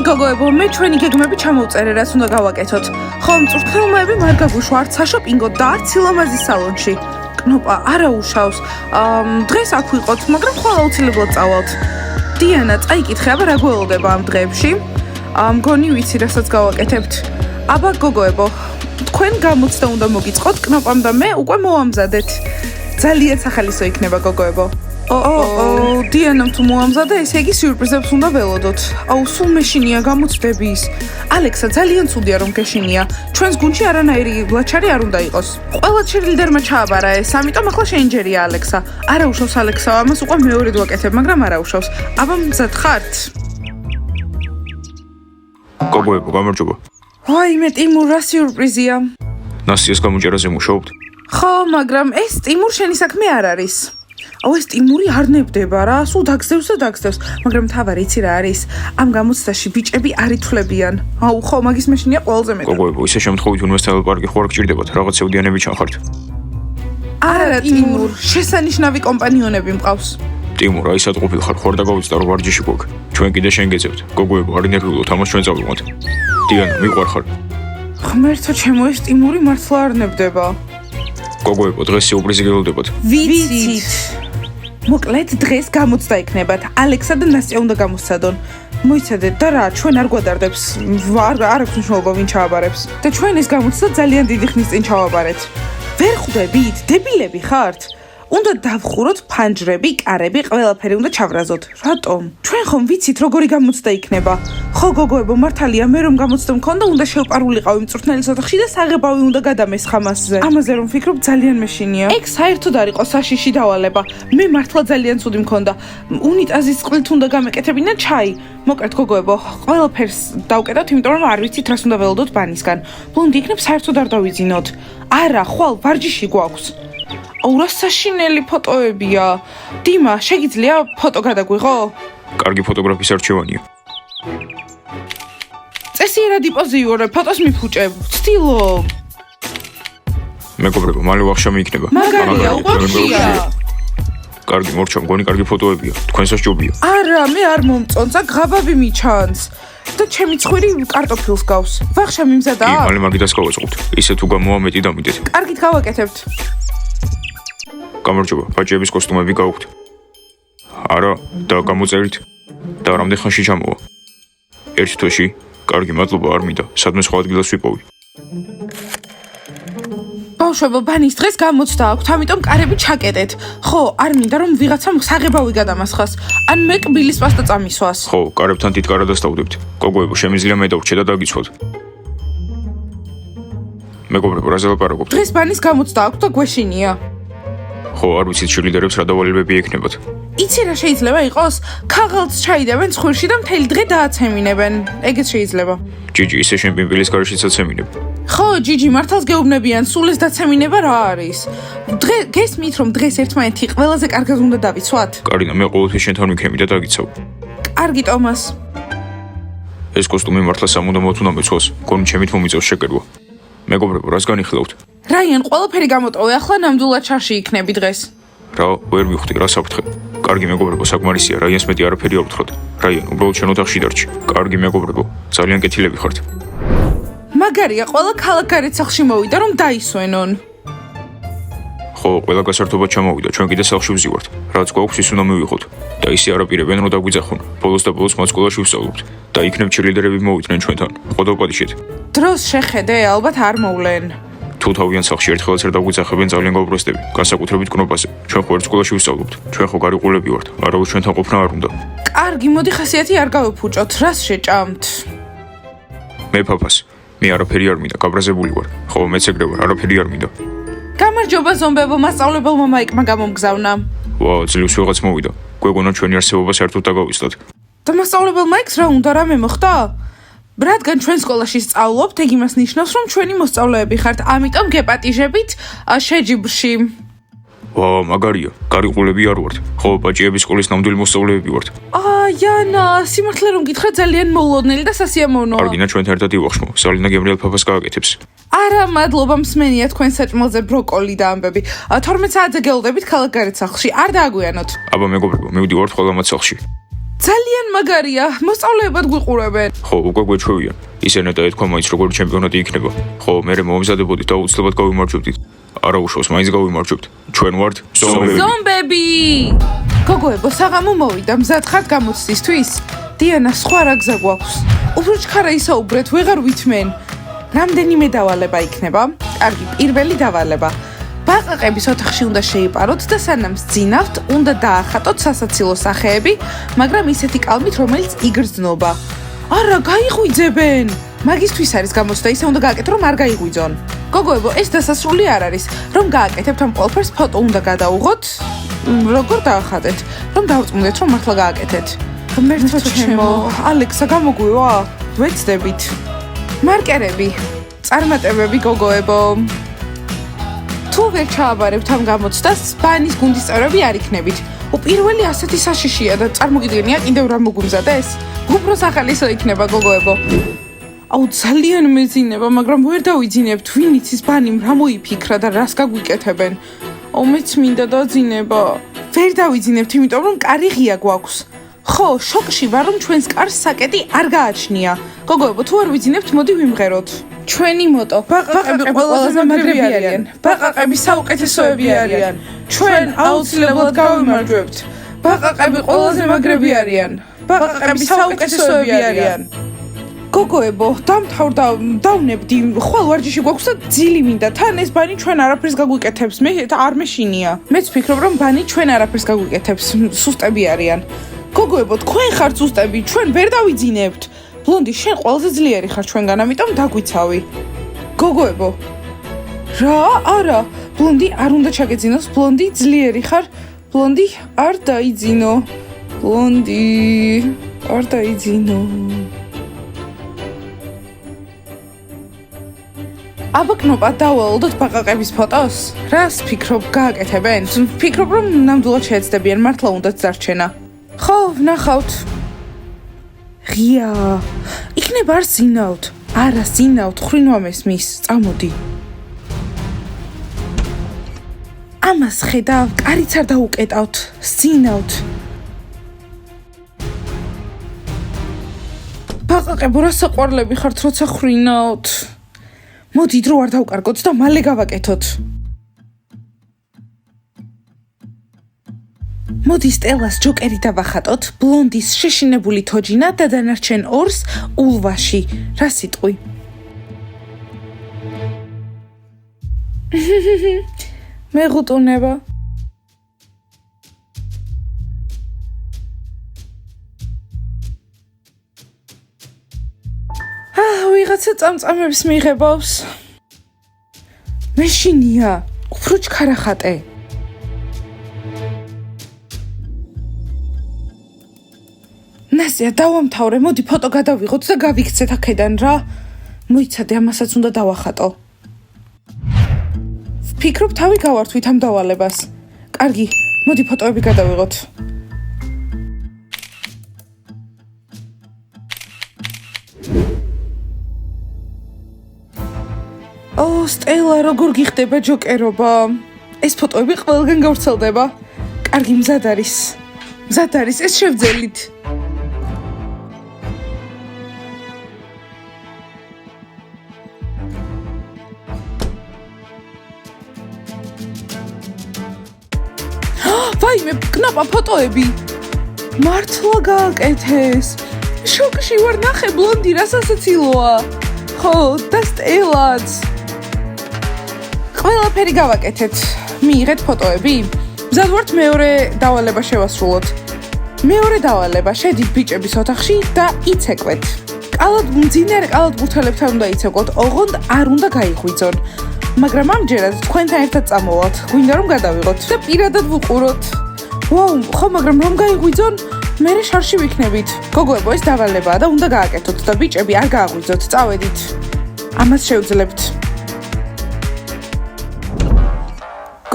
გოგოებო, მე ჩვენი გეგმები ჩამოვწერე, რაც უნდა გავაკეთოთ. ხო, მწვრთნელმოები არ გაგუშვა არც საშოპინგო და არც სილამაზის სალონში. კნოპა არა უშავს. დღეს აქ ვიყოთ, მაგრამ ხვალ აუცილებლად წავალთ. დიანა, წაიკითხე, აბა რა გველოდება ამ დღეებში? მგონი ვიცი, რასაც გავაკეთებთ. აბა გოგოებო, თქვენ გამოცდა უნდა მოგიწყოთ, კნოპამ და მე უკვე მოვამზადეთ. ძალიან სახალისო იქნება გოგოებო. დიანამ თუ მოამზადა, ესე იგი სიურპრიზებს უნდა ველოდოთ. აუ, სულ მეშინია გამოცდები ის. ალექსა, ძალიან ცუდია რომ გეშინია. ჩვენს გუნდში არანაირი ლაჩარი არ უნდა იყოს. ყველა ჩერილდერმა ჩააბარა ეს, ამიტომ ახლა შეინჯერია ალექსა. არა უშავს ალექსა, ამას უკვე მეორედ ვაკეთებ, მაგრამ არა უშავს. აბა მზად ხართ? გოგოებო, გამარჯობა. ვაიმე, ტიმურ, რა სიურპრიზია? ნასიას გამოჭერაზე მუშაობთ? ხო, მაგრამ ეს ტიმურ შენი საქმე არ არის. აუ, ეს ტიმური არ ნებდება რა, სულ დაგსდევს და დაგსდევს, მაგრამ თავარი იცი რა არის? ამ გამოცდაში ბიჭები არ ითვლებიან. აუ, ხო, მაგის მეშინია ყველაზე მეტად. გოგოებო, ისე შემთხვევით უნივერსიტეტალ პარკი ხო არ გჭირდებათ, რაღაც ეუდიანები ჩანხართ. არა, ტიმურ, შესანიშნავი კომპანიონები მყავს. ტიმურ, აი სად ყოფილ ხარ, ხო არ დაგავიწყდა რომ ვარჯიში გვაქვს. ჩვენ კიდე შენ გეძებთ. გოგოებო, არ ინერვიულოთ, ამას ჩვენ წავიყვანთ. დიანა, მიყვარხარ. ღმერთო ჩემო, ეს ტიმური მართლა არ ნებდება. გოგოებო, დღეს სიურპრიზი გველოდებათ. ვიცით. მოკლედ დღეს გამოცდა იქნებათ. ალექსა და ნასტია უნდა გამოსცადონ. მოიცადეთ და რა, ჩვენ არ გვადარდებს. არ აქვს მნიშვნელობა ვინ ჩააბარებს. და ჩვენ ეს გამოცდა ძალიან დიდი ხნის წინ ჩავაბარეთ. ვერ ხვდებით, დებილები ხართ? უნდა დავხუროთ ფანჯრები, კარები, ყველაფერი უნდა ჩავრაზოთ. რატომ? ჩვენ ხომ ვიცით როგორი გამოცდა იქნება. ხო გოგოებო, მართალია, მე რომ გამოცდა მქონდა, უნდა შევპარულიყავი მწვრთნელის ოთახში და საღებავი უნდა გადამესხა მასზე. ამაზე რომ ვფიქრობ, ძალიან მეშინია. ეგ საერთოდ არ იყო საშიში დავალება. მე მართლა ძალიან ცუდი მქონდა. უნიტაზის წყლით უნდა გამეკეთებინა ჩაი. მოკლედ გოგოებო, ყველაფერს დავკეტავთ, იმიტომ რომ არ ვიცით რას უნდა ველოდოთ ბანისგან. ბლონდი იქნებ საერთოდ არ დავიძინოთ. არა, ხვალ ვარჯიში გვაქვს. აუ, რა საშინელი ფოტოებია. დიმა, შეგიძლია ფოტო გადაგვიღო? კარგი ფოტოგრაფის არჩევანია. წესიერად იპოზიურებ, ფოტოს მიფუჭებ. ვცდილობ. მეგობრებო, მალე ვახშამი იქნება. მაგარია, უყვარშია. კარგი, მორჩა, მგონი კარგი ფოტოებია. თქვენსაც ჯობია. არა, მე არ მომწონს, აქ ღაბავი მიჩანს. და ჩემი ცხვირი კარტოფილს გავს. ვახშამი მზადაა? კი, მალე მაგიდას გავაწყობთ. ისე თუ გამოვა მეტი დამიდეთ. კარგით გავაკეთებთ. გამარჯობა, ბაჭიების კოსტუმები გაუქვთ. არა, და გამოწერით. და რამდენ ხანში ჩამოვა? ერთ თვეში. კარგი, მადლობა, არ მინდა. სადმე სხვა ადგილას ვიპოვი. ბავშვებო, ბანის დღეს გამოცდა აქვთ, ამიტომ კარები ჩაკეტეთ. ხო, არ მინდა რომ ვიღაცამ საღებავი გადამასხას. ან მე კბილის პასტა წამისვას. ხო, კარებთან თითქარა დასტავდებთ. გოგოებო, შემიძლია მე დავრჩე და დაგიცვათ. მეგობრებო, რაზე ლაპარაკობთ? დღეს ბანის გამოცდა აქვთ და გვეშინია. ხო, არ ვიცით შილიდერებს რა დავალებები ექნებათ. იცი რა შეიძლება იყოს? ქაღალდს ჩაიდევენ ცხვირში და მთელი დღე დააცემინებენ. ეგეც შეიძლება. ჯიჯი, ისე შენ პიმპილის გარეშეც აცემინებ. ხო, ჯიჯი, მართალს გეუბნებიან, სულ ეს დაცემინება რა არის? გესმით რომ დღეს ერთმანეთი ყველაზე კარგად უნდა დავიცვათ? კარინა, მე ყოველთვის შენთან ვიქნები და დაგიცავ. კარგი, ტომას. ეს კოსტუმი მართლა სამუდამოდ უნდა მეცვალს. მგონი ჩემით მომიწევს შეკერვა. მეგობრებო, რას განიხილავთ? რაიან, ყველაფერი გამოტოვე, ახლა ნამდვილად ჩარში იქნები დღეს. რა, ვერ მივხვდი, რა საფრთხე. კარგი მეგობრებო, საკმარისია, რაიანს მეტი არაფერი არ ვთხრათ. რაიან, უბრალოდ შენ ოთახში დარჩი. კარგი მეგობრებო, ძალიან კეთილები ხართ. მაგარია, ყველა ქალაქგარეთ სახლში მოვიდა რომ დაისვენონ. ხო, ყველა გასართობად ჩამოვიდა, ჩვენ კიდე სახლში ვზივართ. რაც გვაქვს ის უნდა მივიღოთ. და ისე არაპირებენ რომ დაგვიძახონ. ბოლოს და ბოლოს მათ სკოლაში ვსწავლობთ. და იქნებ ჩერილდერები მოვიდნენ ჩვენთან. ხო დავპატიჟეთ. დროს შეხედე, ალბათ არ მოვლენ. თუ თავიანთ სახლში ერთხელაც არ დაგვიძახებენ, ძალიან გავბროსდები. განსაკუთრებით კნოპაზე. ჩვენ ხო ერთ სკოლაში ვსწავლობთ. ჩვენ ხო გარიყულები ვართ. არავის ჩვენთან ყოფნა არ უნდა. კარგი, მოდი ხასიათი არ გავიფუჭოთ. რას შეჭამთ? მე ფაფას. მე არაფერი არ მინდა, გაბრაზებული ვარ. ხო, მეც ეგრე ვარ, არაფერი არ მინდა. გამარჯობა ზომბებო, მასწავლებელმა მაიკმა გამომგზავნა. ვა, ძლივს ვიღაც მოვიდა. გვეგონა ჩვენი არსებობა საერთოდ დაგავიწყდათ. და მასწავლებელ მაიკს რა უნდა, რამე მოხდა? რადგან ჩვენ სკოლაში სწავლობთ, ეგ იმას ნიშნავს, რომ ჩვენი მოსწავლეები ხართ, ამიტომ გეპატიჟებით შეჯიბრში. ვა, მაგარია, გარიყულები არ ვართ. ხო, ბაჭიების სკოლის ნამდვილი მოსწავლეები ვართ. აიანა, სიმართლე რომ გითხრა, ძალიან მოულოდნელი და სასიამოვნოა. კარგინა, ჩვენთან ერთად ივახშმო. სალინა გემრიელ ფაფას გააკეთებს. არა, მადლობა, მსმენია თქვენ საჭმელზე ბროკოლი და ამბები. 12 საათზე გელოდებით ქალაქგარეთ სახლში. არ დააგვიანოთ. აბა მეგობრებო, მივდივართ ყველა მათ სახლში. ძალიან მაგარია, მოსწავლეებად გვიყურებენ. ხო, უკვე გვეჩვევიან. ისინი და ეთქვა მაინც როგორი ჩემპიონატი იქნება. ხო, მე მომზადებოდით და უცლებად გავიმარჯვებდით. არა უშავს, მაინც გავიმარჯვებთ. ჩვენ ვართ ზომბები. გოგოებო, საღამო მოვიდა, მზად ხართ გამოცდისთვის? დიანა, სხვა რა გზა გვაქვს? უფრო ჩქარა ისაუბრეთ, ვეღარ ვითმენ. რამდენიმე დავალება იქნება? კარგი, პირველი დავალება. ბაყაყების ოთახში უნდა შეიპაროთ და სანამ სძინავთ, უნდა დაახატოთ სასაცილო სახეები, მაგრამ ისეთი კალმით, რომელიც იგრძნობა. არა, გაიღვიძებენ. მაგისთვის არის გამოცდა, ისე უნდა გააკეთო, რომ არ გაიღვიძონ. გოგოებო, ეს დასასრული არ არის. რომ გააკეთებთ ამ ყველაფერს, ფოტო უნდა გადაუღოთ. როგორ დაახატეთ? რომ დავწმუნდეთ, რომ მართლა გააკეთეთ. ღმერთო ჩემო, ალექსა გამოგვივა? ვეცდებით. მარკერები, წარმატებები გოგოებო. თუ ვერ ჩააბარებთ ამ გამოცდას, ბანის გუნდის წევრები არ იქნებით. პირველი ასეთი საშიშია და წარმოგიდგენია კიდევ რა მოგვიმზადეს? უფრო სახალისო იქნება გოგოებო. აუ ძალიან მეძინება, მაგრამ ვერ დავიძინებთ, ვინ იცის ბანიმ რა მოიფიქრა და რას გაგვიკეთებენ. აუ მეც მინდა დაძინება. ვერ დავიძინებთ, იმიტომ რომ კარი ღია გვაქვს. ხო, შოკში ვარ, რომ ჩვენს კარს საკეტი არ გააჩნია. გოგოებო, თუ არ ვიძინებთ, მოდი ვიმღეროთ. ჩვენი მოტო. ბაყაყები ყველაზე მაგრები არიან. ბაყაყები საუკეთესოები არიან. ჩვენ აუცილებლად გავიმარჯვებთ. ბაყაყები ყველაზე მაგრები არიან. ბაყაყები საუკეთესოები არიან. გოგოებო, დამთავრდა, დავნებდი, ხვალ ვარჯიში გვაქვს და ძილი მინდა. თან ეს ბანი ჩვენ არაფერს გაგვიკეთებს. მე არ მეშინია. მეც ვფიქრობ, რომ ბანი ჩვენ არაფერს გაგვიკეთებს. სუსტები არიან. გოგოებო, თქვენ ხართ სუსტები, ჩვენ ვერ დავიძინებთ. ბლონდი, შენ ყველაზე ძლიერი ხარ ჩვენგან, ამიტომ დაგვიცავი. გოგოებო. რა? არა. ბლონდი არ უნდა ჩაგეძინოს, ბლონდი ძლიერი ხარ. ბლონდი არ დაიძინო. ბლონდი არ დაიძინო. აბაკნობა დავალოდოთ ბაყაყების ფოტოს? რას ფიქრობ გააკეთებენ? ფიქრობ რომ ნამდვილად შეეცდებიან, მართლა უნდათ დარჩენა. ხო, ვნახავთ. ღია. იქნება არ ზინავთ. არა, ზინავთ, ხრინვა მესმის. წამოდი. ამას ხედავ, კარიც არ დაუკეტავთ. ზინავთ. ბაყაყებო, რა საყვარლები ხართ, როცა ხრინავთ. მოდი დრო არ დავკარგოთ და მალე გავაკეთოთ. მოდი სტელას ჯოკერი დავახატოთ, ბლონდის შეშინებული თოჯინა და დანარჩენ ორს ულვაში. რა სიტყვი? მეგუტუნება. ვიღაცა წამწამებს მიიღებავს. მეშინია, უფრო ჩქარა ხატე. ნასია, დავამთავრე, მოდი ფოტო გადავიღოთ და გავიქცეთ აქედან რა. მოიცადე, ამასაც უნდა დავახატო. ვფიქრობ, თავი გავართვით ამ დავალებას. კარგი, მოდი ფოტოები გადავიღოთ. სტელა, როგორ გიხდება ჯოკერობა? ეს ფოტოები ყველგან გავრცელდება. კარგი, მზად არის. მზად არის, ეს შევძელით. ვაიმე, კნაპა ფოტოები. მართლა გააკეთეს. შოკში ვარ, ნახე ბლონდი რა სასაცილოა. ხო, და სტელაც. ყველაფერი გავაკეთეთ. მიიღეთ ფოტოები. მზად ვართ მეორე დავალება შევასრულოთ. მეორე დავალება, შედით ბიჭების ოთახში და იცეკვეთ. კალად მძინარე კალად ბურთელებთან უნდა იცეკვოთ, ოღონდ არ უნდა გაიღვიძონ. მაგრამ ამჯერად თქვენთან ერთად წამოვალთ. გვინდა რომ გადავიღოთ და პირადად ვუყუროთ. ვაუ, ხო, მაგრამ რომ გაიღვიძონ, მე შარში ვიქნებით. გოგოებო, ეს დავალებაა და უნდა გააკეთოთ და ბიჭები არ გააღვიძოთ. წავედით. ამას შევძლებთ.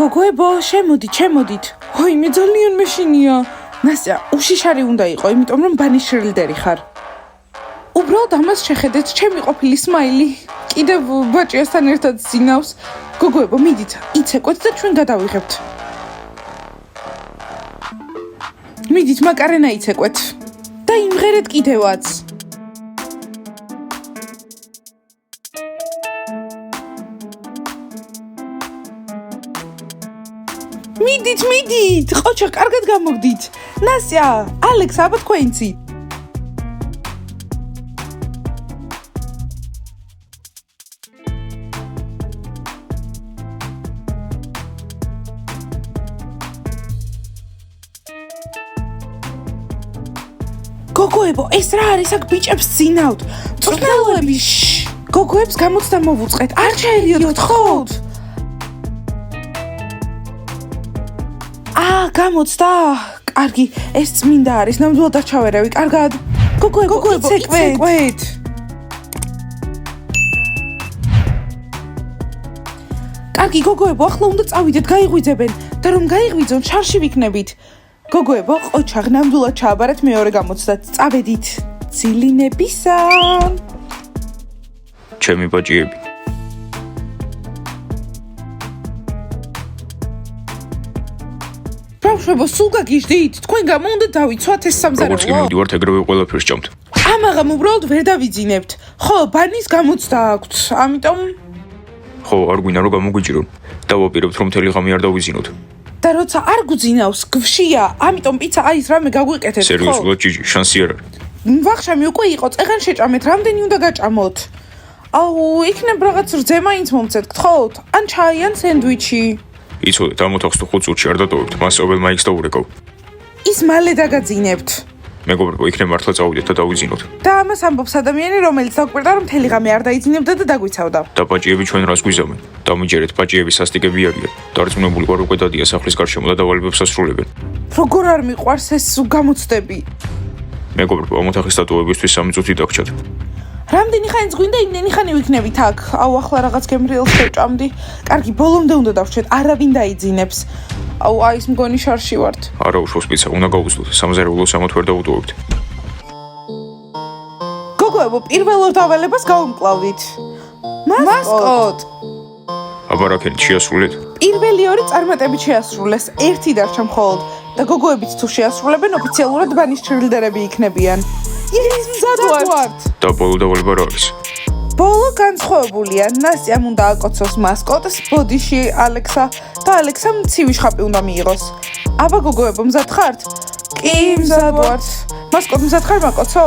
გოგოებო, შემოდით. ჰოი, მე ძალიან მეშინია. ნასია, უშიშარი უნდა იყო, იმიტომ რომ ბანი შრილდერი ხარ. უბრალოდ ამას შეხედეთ, ჩემი ყოფილი სმაილი. კიდევ ბაჭიასთან ერთად ზინავს. გოგოებო, მიდით, იცეკვეთ და ჩვენ გადავიღებთ. მიდით, მაკარენა იცეკვეთ. და იმღერეთ კიდევაც. მიდით, ყოჩა, კარგად გამოგდით. ნასია, ალექს, აბა თქვენცი. გოგოებო, ეს რა არის აქ ბიჭებს ძინავთ? მწვრთნელები, გოგოებს გამოცდა მოვუწყეთ. არ შეერიოთ, გთხოვთ. გამოცდა? კარგი, ეს წმინდა არის, ნამდვილად არ ჩავერავი, კარგად. გოგოებო, იცეკვეთ. კარგი, გოგოებო, ახლა უნდა წავიდეთ, გაიღვიძებენ და რომ გაიღვიძონ, შარში ვიქნებით. გოგოებო, ყოჩაღ, ნამდვილად ჩააბარეთ მეორე გამოცდაც. წავედით. ძილინებისა. ჩემი ბაჭიები. ბავშვებო, სულ გაგიჟდით? თქვენ გამო უნდა დავიცვათ ეს სამზარეულო? როგორც კი მივდივართ, ეგრევე ყველაფერს ჭამთ. ამაღამ უბრალოდ ვერ დავიძინებთ. ხო, ბანის გამოცდა აქვთ, ამიტომ ხო, არ გვინდა რომ გამოგვიჭირონ. დავაპირებთ რომ მთელი ღამე არ დავიზინოთ. და როცა არ გძინავს, გვშია, ამიტომ პიცა აის რამე გაგვიყეთეთ, ხო? სერიოზულად, ჯიჯი, შანსი არ არის. ვახშამი უკვე იყო, წეღან შეჭამეთ, რამდენი უნდა გაჭამოთ? აუ, იქნებ რაღაც რძე მაინც მომცეთ, გთხოვთ? ან ჩაი, ან სენდვიჩი. იცოდეთ, ამ ოთახს თუ 5 წუთში არ დატოვებთ, მას ობელ მაიქს დაურეკავ. ის მალე დაგაძინებთ. მეგობრებო, იქნებ მართლა წავიდეთ და დავიზინოთ. და ამას ამბობს ადამიანი, რომელიც დაგვკვირდა, რომ მთელი ღამე არ დაიძინებდა და დაგვიცავდა. და ბაჭიები ჩვენ რას გვიზამენ? დამიჯერეთ, ბაჭიები სასტიკები არიან. დარწმუნებული ვარ, უკვე დადია სახლის გარშემო და დავალებებს ასრულებენ. როგორ არ მიყვარს ეს გამოცდები? მეგობრებო, ამ ოთახის დატოვებისთვის 3 წუთი დაგჭათ. რამდენი ხანიც გვინდა, იმდენი ხანი ვიქნებით აქ. აუ, ახლა რაღაც გემრიელს შევჭამდი. კარგი, ბოლომდე უნდა დავშვეთ, არავინ დაიძინებს. აუ, აი ეს მგონი შარში ვართ. არა უშავს პიცა, უნდა გავუძლოთ. სამზარეულოს ამათ ვერ დავუტოვებთ. გოგოებო, პირველ დავალებას გავუმკლავდით. მასკოტ. აბა რაკენ შეასრულეთ? პირველი 2 წარმატებით შეასრულეს, 1 დარჩა მხოლოდ. და გოგოებიც თუ შეასრულებენ, ოფიციალურად ბანის ჩრილდერები იქნებიან. ის მზად ვართ. და ბოლო დავალება რა არის? ბოლო განსხვავებულია. ნასიამ უნდა აკოცოს მასკოტს, ბოდიში ალექსა და ალექსამ ცივი შხაპი უნდა მიიღოს. აბა გოგოებო, მზად ხართ? კი, მზად ვართ. მასკოტ მზად ხარ მაკოცო?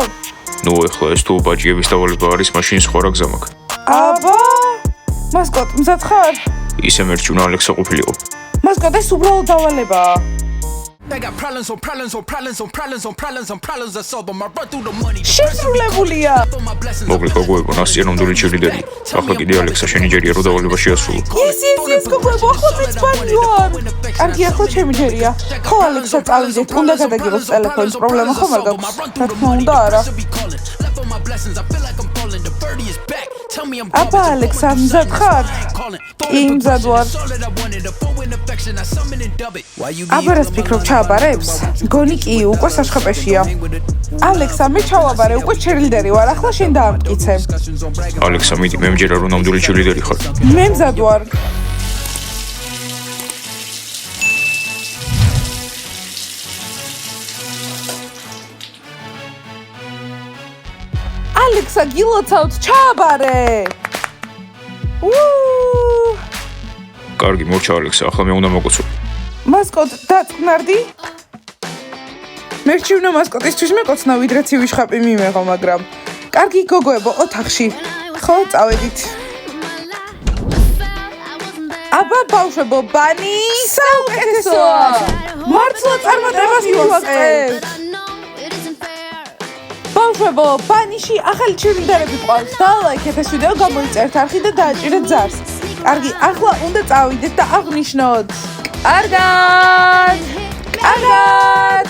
ნუ ეხლა ეს თუ ბაჭიების დავალება არის, მაშინ სხვა რა გზა მაქვს. აბა მასკოტ მზად ხარ? ისე მერჩუნა ალექსა ყოფილიყო. მასკოტ ეს უბრალოდ დავალებაა. I got problems on problems on problems on problems on problems on problems I solve them. I run through the money. შესრულებულია. მოკლედ გოგოებო, ნასია ნამდვილი ჩრილდერი. ახლა კიდე ალექსა შენი ჯერია რომ დავალება შეასრულო. ის გოგოებო, ახლა წვანი ვარ. კარგი, ახლა ჩემი ჯერია. ხო, ალექსა, წავიდეთ, უნდა გადაგიღოს ტელეფონის პრობლემა ხომ არ გაქვს? რა თქმა უნდა, არა. აბა ალექსა, მზად ხარ? კი, მზად ვარ. აბა რას ფიქრობ, ჩააბარებს? გონი კი, უკვე საშხაპეშია. ალექსა, მე ჩავაბარე, უკვე ჩრილდერი ვარ, ახლა შენ დაამტკიცე. ალექსა, მიდი, მე მჯერა რომ ნამდვილი ჩრილდერი ხარ. მე მზად ვარ. ალექსა, გილოცავთ, ჩააბარე. კარგი, მორჩა ალექსა, ახლა მე უნდა მოკოცო. მასკოტ, დაწყნარდი? მერჩივნა მასკოტისთვის მეკოცნა, ვიდრე ცივი შხაპი მიმეღო, მაგრამ კარგი, გოგოებო, ოთახში. ხო, წავედით. აბა ბავშვებო, ბანი საუკეთესოა. მართლა წარმატებას მივაწყებთ. ბავშვებო, ბანიში ახალი ჩრილდერები ყავს. დალაიქეთ ეს ვიდეო, გამოიწერთ არხი და დააჭირეთ ზარს. კარგი, ახლა უნდა წავიდეთ და აღნიშნოთ. კარგად! კარგად!